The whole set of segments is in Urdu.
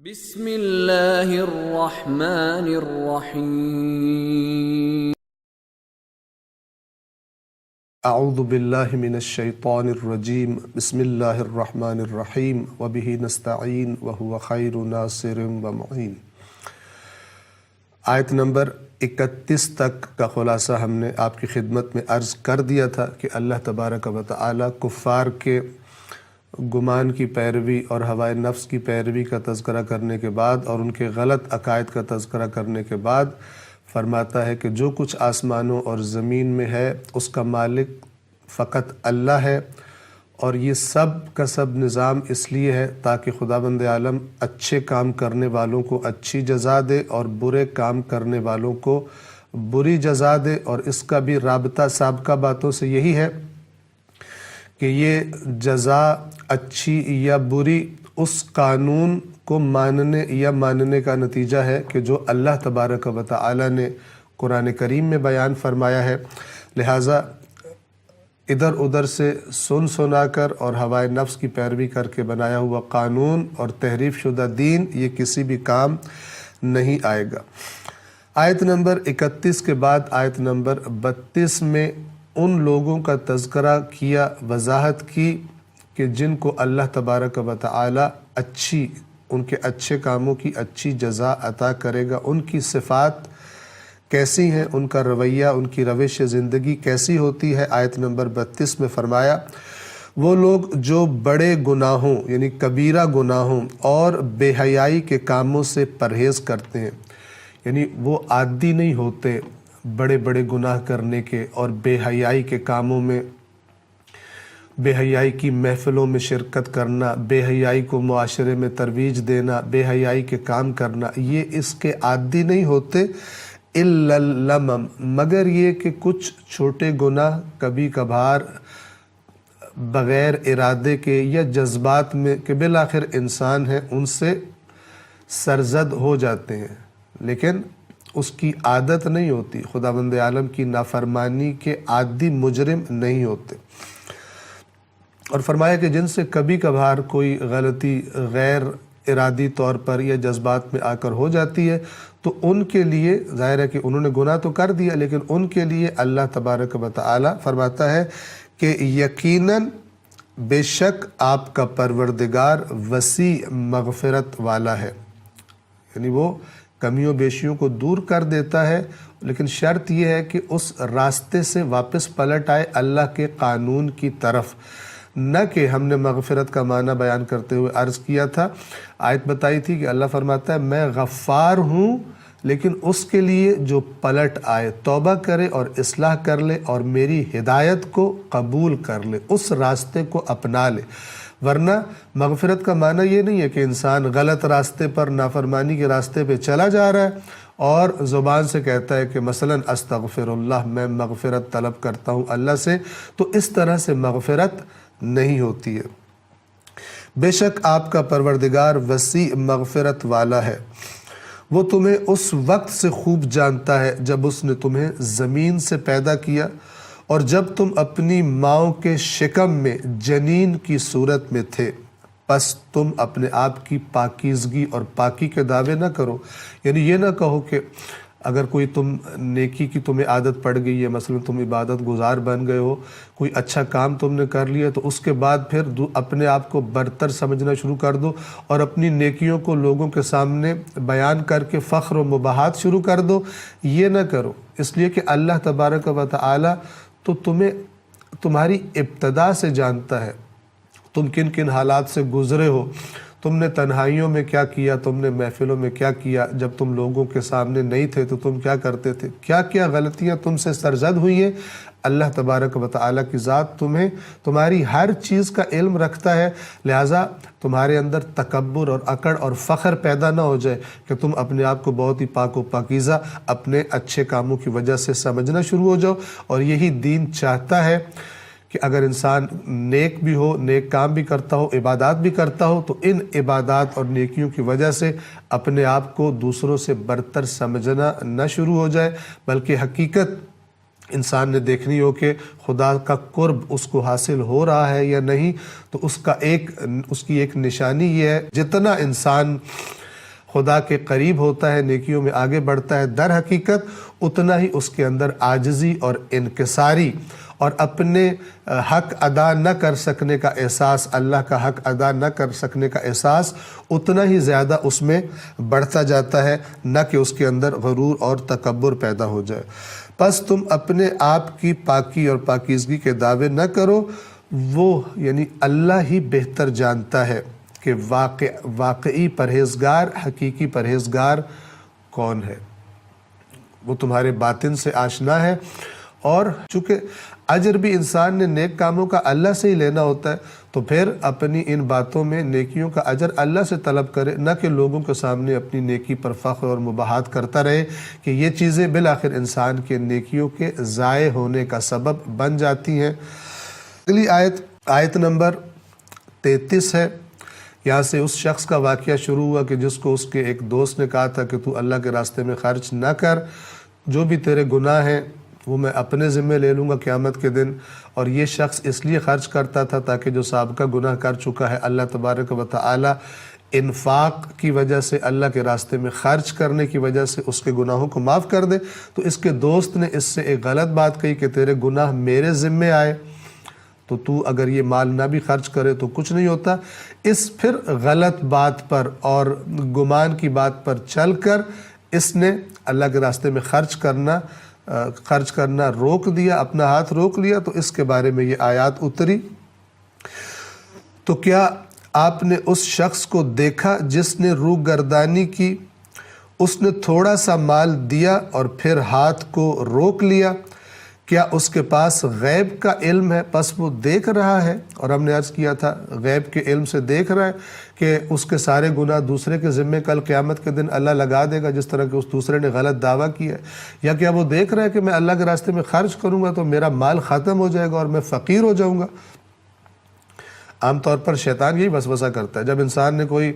بسم اللہ الرحمن الرحیم اعوذ باللہ من الشیطان الرجیم بسم اللہ الرحمن الرحیم وبہ نستعین وہو خیر ناصر ومعین۔ آیت نمبر 31 تک کا خلاصہ ہم نے آپ کی خدمت میں عرض کر دیا تھا کہ اللہ تبارک و تعالی کفار کے گمان کی پیروی اور ہوائے نفس کی پیروی کا تذکرہ کرنے کے بعد اور ان کے غلط عقائد کا تذکرہ کرنے کے بعد فرماتا ہے کہ جو کچھ آسمانوں اور زمین میں ہے اس کا مالک فقط اللہ ہے، اور یہ سب کا سب نظام اس لیے ہے تاکہ خداوند عالم اچھے کام کرنے والوں کو اچھی جزا دے اور برے کام کرنے والوں کو بری جزا دے۔ اور اس کا بھی رابطہ سابقہ باتوں سے یہی ہے کہ یہ جزا اچھی یا بری اس قانون کو ماننے یا ماننے کا نتیجہ ہے کہ جو اللہ تبارک و تعالی نے قرآن کریم میں بیان فرمایا ہے۔ لہٰذا ادھر ادھر سے سنا کر اور ہوائے نفس کی پیروی کر کے بنایا ہوا قانون اور تحریف شدہ دین یہ کسی بھی کام نہیں آئے گا۔ آیت نمبر 31 کے بعد آیت نمبر 32 میں ان لوگوں کا تذکرہ کیا، وضاحت کی کہ جن کو اللہ تبارک و تعالی ان کے اچھے کاموں کی اچھی جزا عطا کرے گا۔ ان کی صفات کیسی ہیں، ان کا رویہ، ان کی روش زندگی کیسی ہوتی ہے۔ آیت نمبر 32 میں فرمایا وہ لوگ جو بڑے گناہوں یعنی کبیرہ گناہوں اور بے حیائی کے کاموں سے پرہیز کرتے ہیں، یعنی وہ عادی نہیں ہوتے بڑے بڑے گناہ کرنے کے اور بے حیائی کے کاموں میں، بے حیائی کی محفلوں میں شرکت کرنا، بے حیائی کو معاشرے میں ترویج دینا، بے حیائی کے کام کرنا، یہ اس کے عادی نہیں ہوتے الا اللمم، مگر یہ کہ کچھ چھوٹے گناہ کبھی کبھار بغیر ارادے کے یا جذبات میں کہ بالآخر انسان ہے ان سے سرزد ہو جاتے ہیں، لیکن اس کی عادت نہیں ہوتی۔ خداوند عالم کی نافرمانی کے عادی مجرم نہیں ہوتے۔ اور فرمایا کہ جن سے کبھی کبھار کوئی غلطی غیر ارادی طور پر یا جذبات میں آ کر ہو جاتی ہے تو ان کے لیے ظاہر ہے کہ انہوں نے گناہ تو کر دیا، لیکن ان کے لیے اللہ تبارک و تعالی فرماتا ہے کہ یقیناً بے شک آپ کا پروردگار وسیع مغفرت والا ہے، یعنی وہ کمیوں بیشیوں کو دور کر دیتا ہے، لیکن شرط یہ ہے کہ اس راستے سے واپس پلٹ آئے اللہ کے قانون کی طرف، نہ کہ ہم نے مغفرت کا معنی بیان کرتے ہوئے عرض کیا تھا، آیت بتائی تھی کہ اللہ فرماتا ہے میں غفار ہوں، لیکن اس کے لیے جو پلٹ آئے، توبہ کرے اور اصلاح کر لے اور میری ہدایت کو قبول کر لے، اس راستے کو اپنا لے۔ ورنہ مغفرت کا معنی یہ نہیں ہے کہ انسان غلط راستے پر نافرمانی کے راستے پہ چلا جا رہا ہے اور زبان سے کہتا ہے کہ مثلا استغفر اللہ، میں مغفرت طلب کرتا ہوں اللہ سے، تو اس طرح سے مغفرت نہیں ہوتی ہے۔ بے شک آپ کا پروردگار وسیع مغفرت والا ہے، وہ تمہیں اس وقت سے خوب جانتا ہے جب اس نے تمہیں زمین سے پیدا کیا اور جب تم اپنی ماؤں کے شکم میں جنین کی صورت میں تھے، پس تم اپنے آپ کی پاکیزگی اور پاکی کے دعوے نہ کرو، یعنی یہ نہ کہو کہ اگر کوئی تم نیکی کی تمہیں عادت پڑ گئی ہے، مثلا تم عبادت گزار بن گئے ہو، کوئی اچھا کام تم نے کر لیا تو اس کے بعد پھر اپنے آپ کو برتر سمجھنا شروع کر دو اور اپنی نیکیوں کو لوگوں کے سامنے بیان کر کے فخر و مباحات شروع کر دو، یہ نہ کرو، اس لیے کہ اللہ تبارک و تعالی تو تمہیں تمہاری ابتدا سے جانتا ہے، تم کن کن حالات سے گزرے ہو، تم نے تنہائیوں میں کیا کیا، تم نے محفلوں میں کیا کیا، جب تم لوگوں کے سامنے نہیں تھے تو تم کیا کرتے تھے، کیا کیا غلطیاں تم سے سرزد ہوئی ہیں۔ اللہ تبارک و تعالی کی ذات تمہاری ہر چیز کا علم رکھتا ہے، لہٰذا تمہارے اندر تکبر اور اکڑ اور فخر پیدا نہ ہو جائے کہ تم اپنے آپ کو بہت ہی پاک و پاکیزہ اپنے اچھے کاموں کی وجہ سے سمجھنا شروع ہو جاؤ۔ اور یہی دین چاہتا ہے کہ اگر انسان نیک بھی ہو، نیک کام بھی کرتا ہو، عبادات بھی کرتا ہو، تو ان عبادات اور نیکیوں کی وجہ سے اپنے آپ کو دوسروں سے برتر سمجھنا نہ شروع ہو جائے، بلکہ حقیقت انسان نے دیکھنی ہو کہ خدا کا قرب اس کو حاصل ہو رہا ہے یا نہیں۔ تو اس کی ایک نشانی یہ ہے، جتنا انسان خدا کے قریب ہوتا ہے، نیکیوں میں آگے بڑھتا ہے، در حقیقت اتنا ہی اس کے اندر عاجزی اور انکساری اور اپنے حق ادا نہ کر سکنے کا احساس، اللہ کا حق ادا نہ کر سکنے کا احساس اتنا ہی زیادہ اس میں بڑھتا جاتا ہے، نہ کہ اس کے اندر غرور اور تکبر پیدا ہو جائے۔ پس تم اپنے آپ کی پاکی اور پاکیزگی کے دعوے نہ کرو، وہ یعنی اللہ ہی بہتر جانتا ہے کہ واقعی پرہیزگار، حقیقی پرہیزگار کون ہے۔ وہ تمہارے باطن سے آشنا ہے، اور چونکہ اجر بھی انسان نے نیک کاموں کا اللہ سے ہی لینا ہوتا ہے، تو پھر اپنی ان باتوں میں نیکیوں کا اجر اللہ سے طلب کرے، نہ کہ لوگوں کے سامنے اپنی نیکی پر فخر اور مباحات کرتا رہے، کہ یہ چیزیں بالآخر انسان کے نیکیوں کے ضائع ہونے کا سبب بن جاتی ہیں۔ اگلی آیت نمبر 33 ہے۔ یہاں سے اس شخص کا واقعہ شروع ہوا کہ جس کو اس کے ایک دوست نے کہا تھا کہ تو اللہ کے راستے میں خرچ نہ کر، جو بھی تیرے گناہ ہیں وہ میں اپنے ذمہ لے لوں گا قیامت کے دن۔ اور یہ شخص اس لیے خرچ کرتا تھا تاکہ جو سابقہ گناہ کر چکا ہے اللہ تبارک و تعالی انفاق کی وجہ سے، اللہ کے راستے میں خرچ کرنے کی وجہ سے اس کے گناہوں کو معاف کر دے۔ تو اس کے دوست نے اس سے ایک غلط بات کہی کہ تیرے گناہ میرے ذمہ آئے، تو اگر یہ مال نہ بھی خرچ کرے تو کچھ نہیں ہوتا۔ اس پھر غلط بات پر اور گمان کی بات پر چل کر اس نے اللہ کے راستے میں خرچ کرنا روک دیا، اپنا ہاتھ روک لیا۔ تو اس کے بارے میں یہ آیات اتری۔ تو کیا آپ نے اس شخص کو دیکھا جس نے روح گردانی کی؟ اس نے تھوڑا سا مال دیا اور پھر ہاتھ کو روک لیا۔ کیا اس کے پاس غیب کا علم ہے؟ پس وہ دیکھ رہا ہے، اور ہم نے عرض کیا تھا غیب کے علم سے دیکھ رہا ہے کہ اس کے سارے گناہ دوسرے کے ذمہ کل قیامت کے دن اللہ لگا دے گا، جس طرح کہ اس دوسرے نے غلط دعویٰ کیا ہے۔ یا کیا وہ دیکھ رہا ہے کہ میں اللہ کے راستے میں خرچ کروں گا تو میرا مال ختم ہو جائے گا اور میں فقیر ہو جاؤں گا؟ عام طور پر شیطان یہی وسوسہ کرتا ہے، جب انسان نے کوئی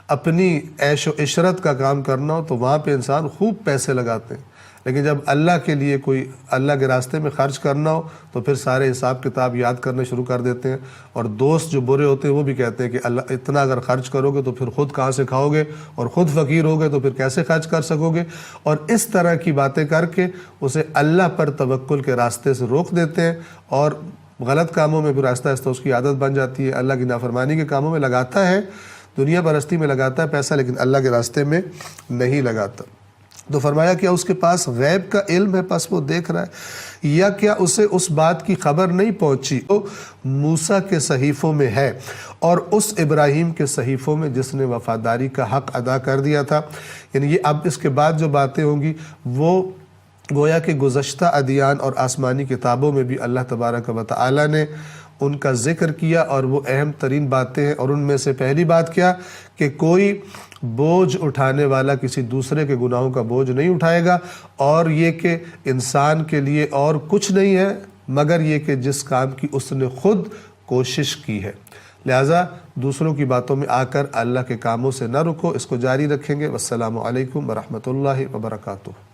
اپنی عیش و عشرت کا کام کرنا ہو تو وہاں پہ انسان خوب پیسے لگاتے ہیں، لیکن جب اللہ کے لیے کوئی اللہ کے راستے میں خرچ کرنا ہو تو پھر سارے حساب کتاب یاد کرنے شروع کر دیتے ہیں۔ اور دوست جو برے ہوتے ہیں وہ بھی کہتے ہیں کہ اللہ اتنا اگر خرچ کرو گے تو پھر خود کہاں سے کھاؤ گے، اور خود فقیر ہوگے تو پھر کیسے خرچ کر سکو گے، اور اس طرح کی باتیں کر کے اسے اللہ پر توکل کے راستے سے روک دیتے ہیں، اور غلط کاموں میں پھر آہستہ آہستہ اس کی عادت بن جاتی ہے۔ اللہ کی نافرمانی کے کاموں میں لگاتا ہے، دنیا پرستی میں لگاتا ہے پیسہ، لیکن اللہ کے راستے میں نہیں لگاتا۔ تو فرمایا کیا اس کے پاس غیب کا علم ہے پس وہ دیکھ رہا ہے؟ یا کیا اسے اس بات کی خبر نہیں پہنچی جو موسیٰ کے صحیفوں میں ہے اور اس ابراہیم کے صحیفوں میں جس نے وفاداری کا حق ادا کر دیا تھا؟ یعنی یہ اب اس کے بعد جو باتیں ہوں گی وہ گویا کہ گزشتہ ادیان اور آسمانی کتابوں میں بھی اللہ تبارک و تعالی نے ان کا ذکر کیا، اور وہ اہم ترین باتیں ہیں۔ اور ان میں سے پہلی بات کیا کہ کوئی بوجھ اٹھانے والا کسی دوسرے کے گناہوں کا بوجھ نہیں اٹھائے گا، اور یہ کہ انسان کے لیے اور کچھ نہیں ہے مگر یہ کہ جس کام کی اس نے خود کوشش کی ہے۔ لہٰذا دوسروں کی باتوں میں آ کر اللہ کے کاموں سے نہ رکو، اس کو جاری رکھیں گے۔ والسلام علیکم ورحمۃ اللہ وبرکاتہ۔